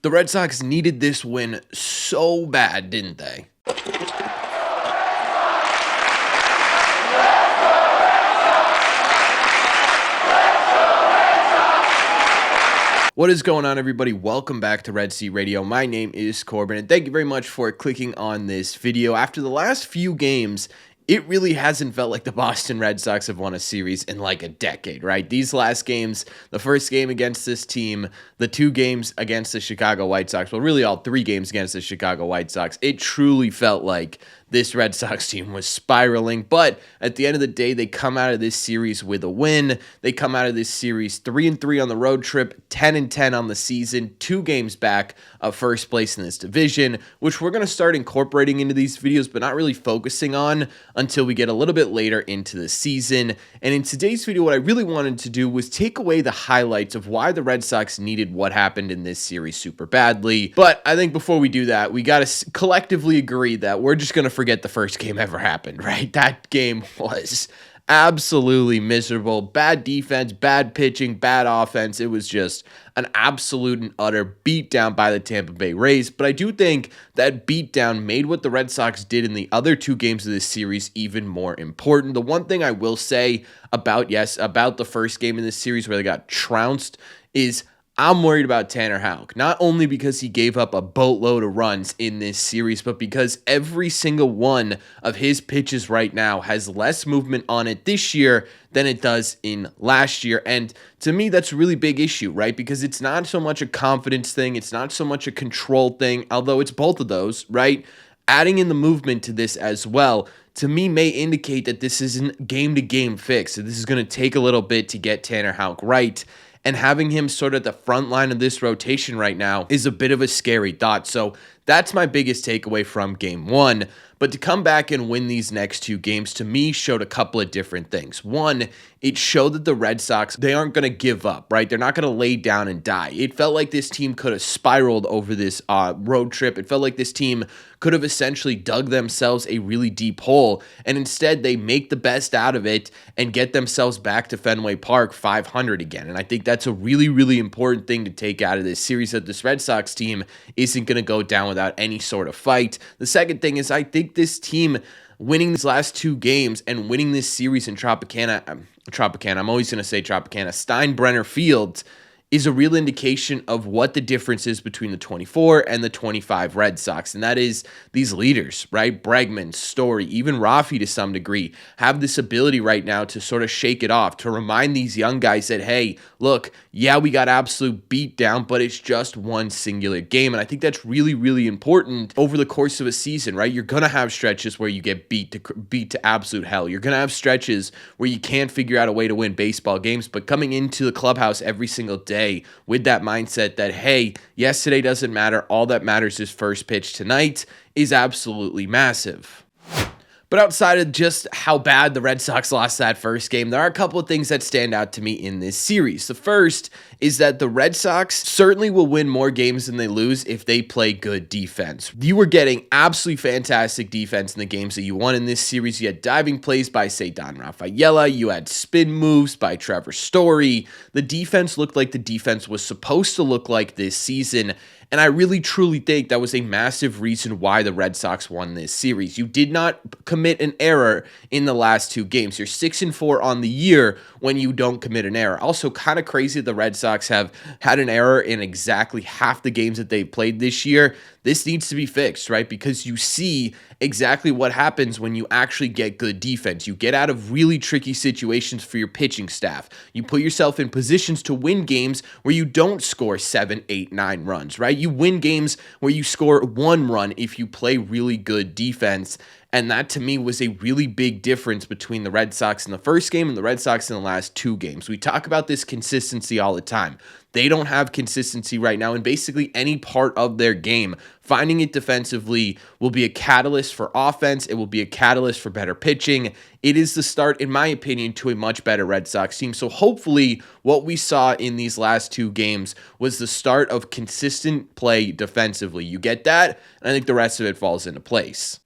The Red Sox needed this win so bad, didn't they? What is going on, everybody? Welcome back to Red Sea Radio. My name is Corbin, and thank you very much for clicking on this video. After the last few games, it really hasn't felt like the Boston Red Sox have won a series in like a decade, right? These last games, the first game against this team, the 2 games against the Chicago White Sox, well, really all 3 games against the Chicago White Sox, it truly felt like this Red Sox team was spiraling. But at the end of the day, they come out of this series with a win. They come out of this series 3-3 on the road trip, 10-10 on the season, 2 games back of first place in this division, which we're going to start incorporating into these videos, but not really focusing on until we get a little bit later into the season. And in today's video, what I really wanted to do was take away the highlights of why the Red Sox needed what happened in this series super badly. But I think before we do that, we got to collectively agree that we're just going to forget the first game ever happened, right? That game was absolutely miserable. Bad defense, bad pitching, bad offense. It was just an absolute and utter beatdown by the Tampa Bay Rays. But I do think that beatdown made what the Red Sox did in the other 2 games of this series even more important. The one thing I will say about the first game in this series where they got trounced is I'm worried about Tanner Houck, not only because he gave up a boatload of runs in this series, but because every single one of his pitches right now has less movement on it this year than it does in last year. And to me, that's a really big issue, right? Because it's not so much a confidence thing. It's not so much a control thing, although it's both of those, right? Adding in the movement to this as well, to me, may indicate that this isn't game-to-game fix. So this is going to take a little bit to get Tanner Houck right. And having him sort of at the front line of this rotation right now is a bit of a scary thought. So that's my biggest takeaway from game 1. But to come back and win these next 2 games, to me, showed a couple of different things. One, it showed that the Red Sox, they aren't going to give up, right? They're not going to lay down and die. It felt like this team could have spiraled over this road trip. It felt like this team could have essentially dug themselves a really deep hole. And instead, they make the best out of it and get themselves back to Fenway Park 500 again. And I think that's a really, really important thing to take out of this series, that this Red Sox team isn't going to go down without any sort of fight. The second thing is I think this team winning these last 2 games and winning this series in Tropicana, I'm always going to say Tropicana, Steinbrenner Field, is a real indication of what the difference is between the 24 and the 25 Red Sox. And that is these leaders, right? Bregman, Story, even Rafi to some degree, have this ability right now to sort of shake it off, to remind these young guys that, hey, look, yeah, we got absolute beat down, but it's just one singular game. And I think that's really, really important over the course of a season, right? You're going to have stretches where you get beat to absolute hell. You're going to have stretches where you can't figure out a way to win baseball games, but coming into the clubhouse every single day with that mindset that, hey, yesterday doesn't matter, all that matters is first pitch tonight, is absolutely massive. But outside of just how bad the Red Sox lost that first game, there are a couple of things that stand out to me in this series. The first is that the Red Sox certainly will win more games than they lose if they play good defense. You were getting absolutely fantastic defense in the games that you won in this series. You had diving plays by, say, Don Rafaela. You had spin moves by Trevor Story. The defense looked like the defense was supposed to look like this season. And I really, truly think that was a massive reason why the Red Sox won this series. You did not commit an error in the last 2 games. You're 6-4 on the year when you don't commit an error. Also, kind of crazy the Red Sox have had an error in exactly half the games that they've played this year. This needs to be fixed, right? Because you see exactly what happens when you actually get good defense. You get out of really tricky situations for your pitching staff. You put yourself in positions to win games where you don't score 7, 8, 9 runs, right? You win games where you score 1 run if you play really good defense. And that, to me, was a really big difference between the Red Sox in the first game and the Red Sox in the last 2 games. We talk about this consistency all the time. They don't have consistency right now in basically any part of their game. Finding it defensively will be a catalyst for offense. It will be a catalyst for better pitching. It is the start, in my opinion, to a much better Red Sox team. So hopefully what we saw in these last 2 games was the start of consistent play defensively. You get that, and I think the rest of it falls into place.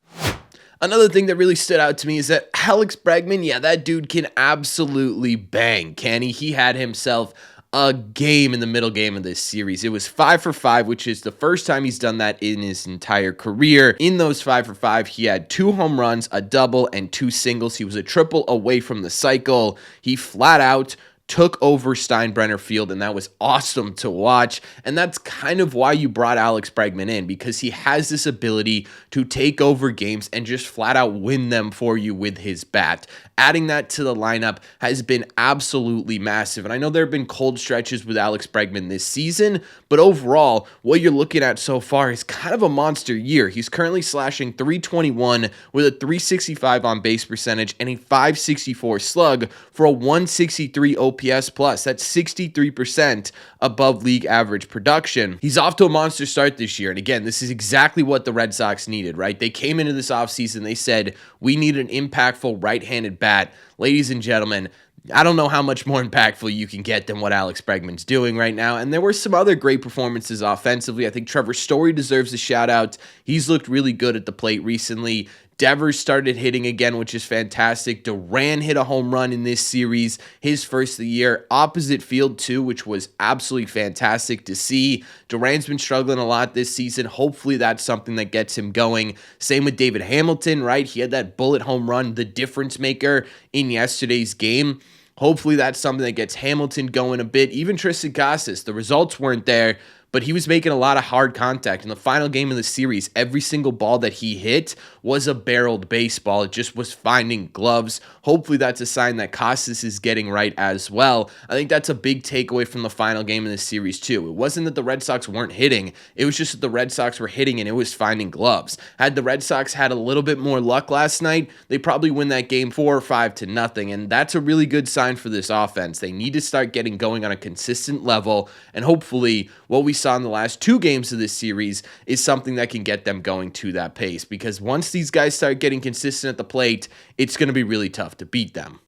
Another thing that really stood out to me is that Alex Bregman, yeah, that dude can absolutely bang, can he? He had himself a game in the middle game of this series. It was 5 for 5, which is the first time he's done that in his entire career. In those 5 for 5, he had 2 home runs, a double, and 2 singles. He was a triple away from the cycle. He flat out took over Steinbrenner Field, and that was awesome to watch. And that's kind of why you brought Alex Bregman in, because he has this ability to take over games and just flat out win them for you with his bat. Adding that to the lineup has been absolutely massive. And I know there have been cold stretches with Alex Bregman this season, but overall, what you're looking at so far is kind of a monster year. He's currently slashing .321 with a .365 on base percentage and a .564 slug for a 163 OPS plus. That's 63% above league average production. He's off to a monster start this year. And again, this is exactly what the Red Sox needed, right? They came into this offseason, they said, we need an impactful right-handed bat. Ladies and gentlemen, I don't know how much more impactful you can get than what Alex Bregman's doing right now. And there were some other great performances offensively. I think Trevor Story deserves a shout out. He's looked really good at the plate recently. Devers started hitting again, which is fantastic. Duran hit a home run in this series, his first of the year. Opposite field, too, which was absolutely fantastic to see. Duran's been struggling a lot this season. Hopefully that's something that gets him going. Same with David Hamilton, right? He had that bullet home run, the difference maker in yesterday's game. Hopefully that's something that gets Hamilton going a bit. Even Triston Casas, the results weren't there, but he was making a lot of hard contact. In the final game of the series, every single ball that he hit was a barreled baseball. It just was finding gloves. Hopefully that's a sign that Casas is getting right as well. I think that's a big takeaway from the final game of the series too. It wasn't that the Red Sox weren't hitting. It was just that the Red Sox were hitting and it was finding gloves. Had the Red Sox had a little bit more luck last night, they probably win that game 4 or 5 to nothing. And that's a really good sign for this offense. They need to start getting going on a consistent level. And hopefully what we saw in the last 2 games of this series is something that can get them going to that pace, because once these guys start getting consistent at the plate, it's going to be really tough to beat them.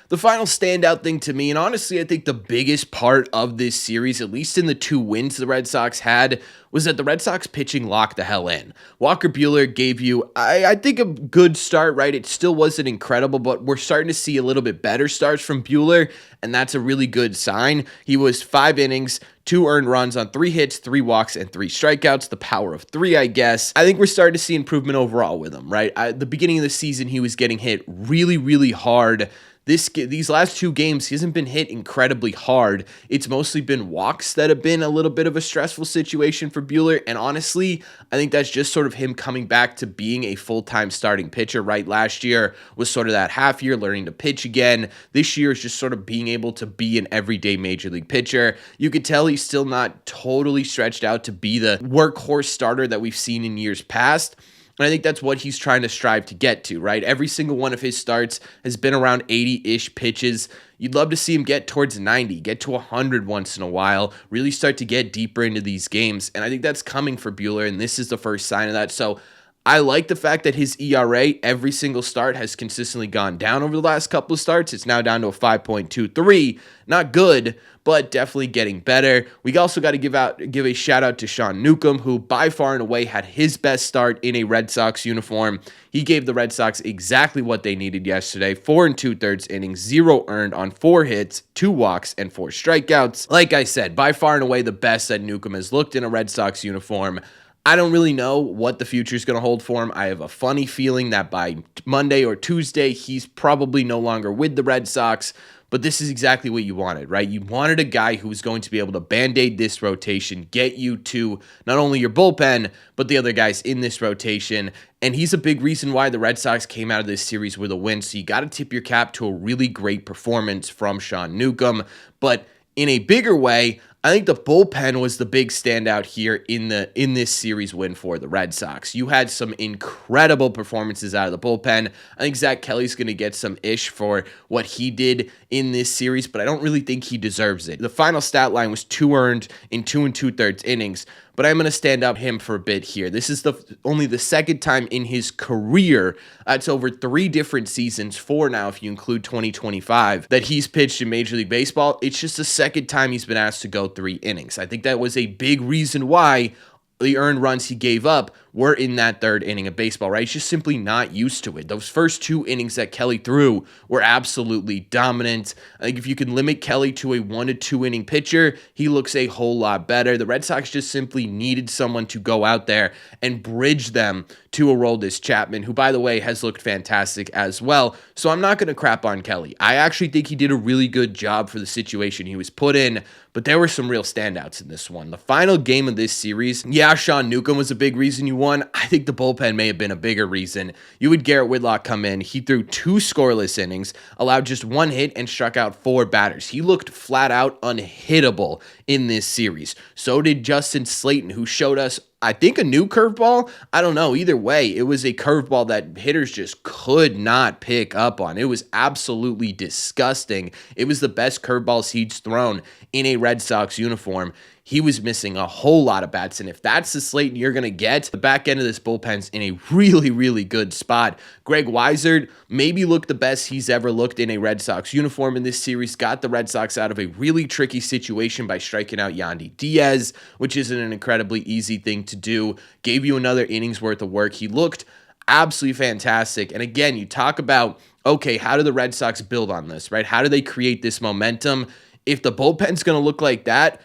The final standout thing to me, and honestly I think the biggest part of this series, at least in the 2 wins the Red Sox had, was that the Red Sox pitching locked the hell in. Walker Buehler gave you, I think, a good start, right? It still wasn't incredible, but we're starting to see a little bit better starts from Buehler, and that's a really good sign. He was 5 innings, 2 earned runs on 3 hits, 3 walks, and 3 strikeouts. The power of 3, I guess. I think we're starting to see improvement overall with him, right? At the beginning of the season, he was getting hit really, really hard. These last 2 games, he hasn't been hit incredibly hard. It's mostly been walks that have been a little bit of a stressful situation for Buehler. And honestly, I think that's just sort of him coming back to being a full-time starting pitcher, right? Last year was sort of that half year learning to pitch again. This year is just sort of being able to be an everyday major league pitcher. You could tell he's still not totally stretched out to be the workhorse starter that we've seen in years past. And I think that's what he's trying to strive to get to, right? Every single one of his starts has been around 80-ish pitches. You'd love to see him get towards 90, get to 100 once in a while, really start to get deeper into these games. And I think that's coming for Buehler, and this is the first sign of that. So I like the fact that his ERA every single start has consistently gone down over the last couple of starts. It's now down to a 5.23. Not good, but definitely getting better. We also got to give a shout out to Sean Newcomb, who by far and away had his best start in a Red Sox uniform. He gave the Red Sox exactly what they needed yesterday. 4 2/3 innings, 0 earned on 4 hits, 2 walks, and 4 strikeouts. Like I said, by far and away the best that Newcomb has looked in a Red Sox uniform. I don't really know what the future is going to hold for him. I have a funny feeling that by Monday or Tuesday, he's probably no longer with the Red Sox. But this is exactly what you wanted, right? You wanted a guy who was going to be able to band-aid this rotation, get you to not only your bullpen, but the other guys in this rotation. And he's a big reason why the Red Sox came out of this series with a win. So you got to tip your cap to a really great performance from Sean Newcomb. But in a bigger way, I think the bullpen was the big standout here in this series win for the Red Sox. You had some incredible performances out of the bullpen. I think Zach Kelly's going to get some ish for what he did in this series, but I don't really think he deserves it. The final stat line was 2 earned in 2 2/3 innings, but I'm going to stand up him for a bit here. This is only the second time in his career, it's over 3 different seasons, 4 now if you include 2025, that he's pitched in Major League Baseball. It's just the second time he's been asked to go 3 innings. I think that was a big reason why the earned runs he gave up were in that third inning of baseball, right? He's just simply not used to it. Those first 2 innings that Kelly threw were absolutely dominant. I think if you can limit Kelly to a 1 to 2 inning pitcher, he looks a whole lot better. The Red Sox just simply needed someone to go out there and bridge them to Aroldis Chapman, who, by the way, has looked fantastic as well. So I'm not going to crap on Kelly. I actually think he did a really good job for the situation he was put in, but there were some real standouts in this one. The final game of this series, yeah, Sean Newcomb was a big reason you won. I think the bullpen may have been a bigger reason. You had Garrett Whitlock come in. He threw 2 scoreless innings, allowed just 1 hit, and struck out 4 batters. He looked flat out unhittable in this series. So did Justin Slayton, who showed us, I think, a new curveball. I don't know. Either way, it was a curveball that hitters just could not pick up on. It was absolutely disgusting. It was the best curveballs he's thrown in a Red Sox uniform. He was missing a whole lot of bats, and if that's the Slayton you're going to get, the back end of this bullpen's in a really, really good spot. Greg Weissert maybe looked the best he's ever looked in a Red Sox uniform in this series, got the Red Sox out of a really tricky situation by striking out Yandy Diaz, which isn't an incredibly easy thing to do, gave you another inning's worth of work. He looked absolutely fantastic, and again, you talk about, okay, how do the Red Sox build on this, right? How do they create this momentum? If the bullpen's going to look like that,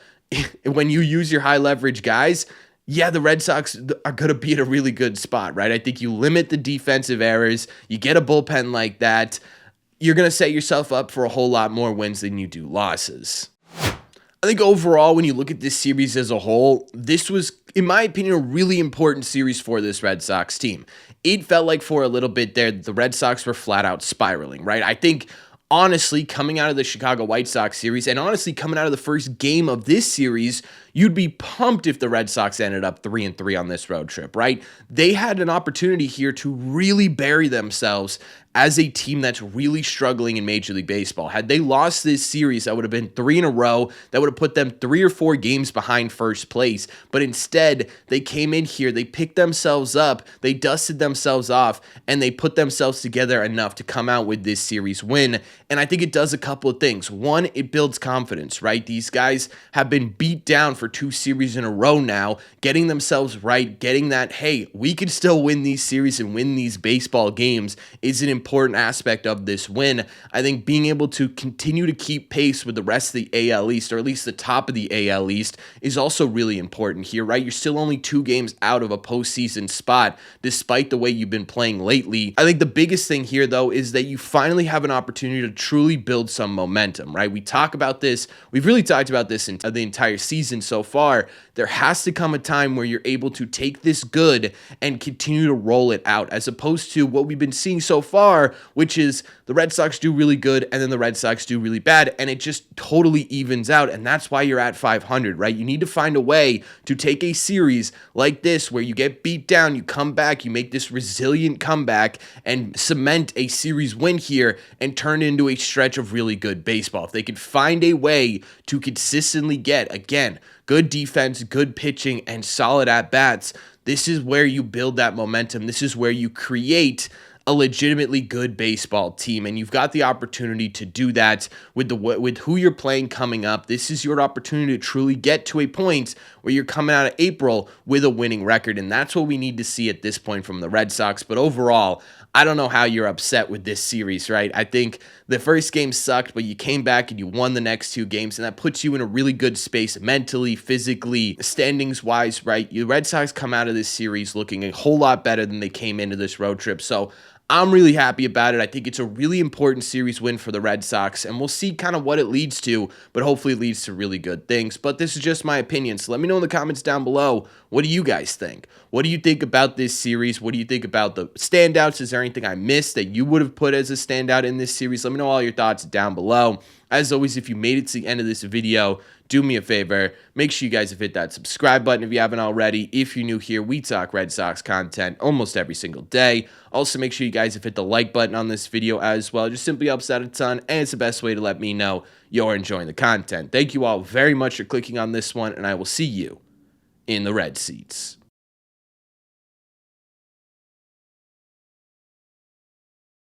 when you use your high leverage guys, yeah, the Red Sox are going to be in a really good spot, right? I think you limit the defensive errors. You get a bullpen like that, you're going to set yourself up for a whole lot more wins than you do losses. I think overall, when you look at this series as a whole, this was, in my opinion, a really important series for this Red Sox team. It felt like for a little bit there, the Red Sox were flat out spiraling, right? I think, honestly, coming out of the Chicago White Sox series, and honestly, coming out of the first game of this series, you'd be pumped if the Red Sox ended up 3-3 on this road trip, right? They had an opportunity here to really bury themselves as a team that's really struggling in Major League Baseball. Had they lost this series, that would have been 3 in a row. That would have put them 3 or 4 games behind first place. But instead, they came in here, they picked themselves up, they dusted themselves off, and they put themselves together enough to come out with this series win. And I think it does a couple of things. One, it builds confidence, right? These guys have been beat down for 2 series in a row now, getting themselves right, getting that, hey, we can still win these series and win these baseball games is an important aspect of this win. I think being able to continue to keep pace with the rest of the AL East, or at least the top of the AL East, is also really important here, right? You're still only 2 games out of a postseason spot, despite the way you've been playing lately. I think the biggest thing here, though, is that you finally have an opportunity to truly build some momentum, right? We talk about this, we've really talked about this in the entire season so far. There has to come a time where you're able to take this good and continue to roll it out, as opposed to what we've been seeing so far, which is the Red Sox do really good and then the Red Sox do really bad, and it just totally evens out, and that's why you're at 500, right? You need to find a way to take a series like this where you get beat down, you come back, you make this resilient comeback and cement a series win here and turn it into a stretch of really good baseball. If they could find a way to consistently get, again, good defense, good pitching, and solid at-bats, this is where you build that momentum. This is where you create a legitimately good baseball team, and you've got the opportunity to do that with who you're playing coming up. This is your opportunity to truly get to a point where you're coming out of April with a winning record, and that's what we need to see at this point from the Red Sox. But overall, I don't know how you're upset with this series, right? I think the first game sucked, but you came back and you won the next 2 games, and that puts you in a really good space mentally, physically, standings-wise, right? The Red Sox come out of this series looking a whole lot better than they came into this road trip, so I'm really happy about it. I think it's a really important series win for the Red Sox, and we'll see kind of what it leads to, but hopefully it leads to really good things. But this is just my opinion, so let me know in the comments down below, what do you guys think? What do you think about this series? What do you think about the standouts? Is there anything I missed that you would have put as a standout in this series? Let me know all your thoughts down below. As always, if you made it to the end of this video, do me a favor, make sure you guys have hit that subscribe button if you haven't already. If you're new here, we talk Red Sox content almost every single day. Also, make sure you guys have hit the like button on this video as well. It just simply helps out a ton, and it's the best way to let me know you're enjoying the content. Thank you all very much for clicking on this one, and I will see you in the red seats.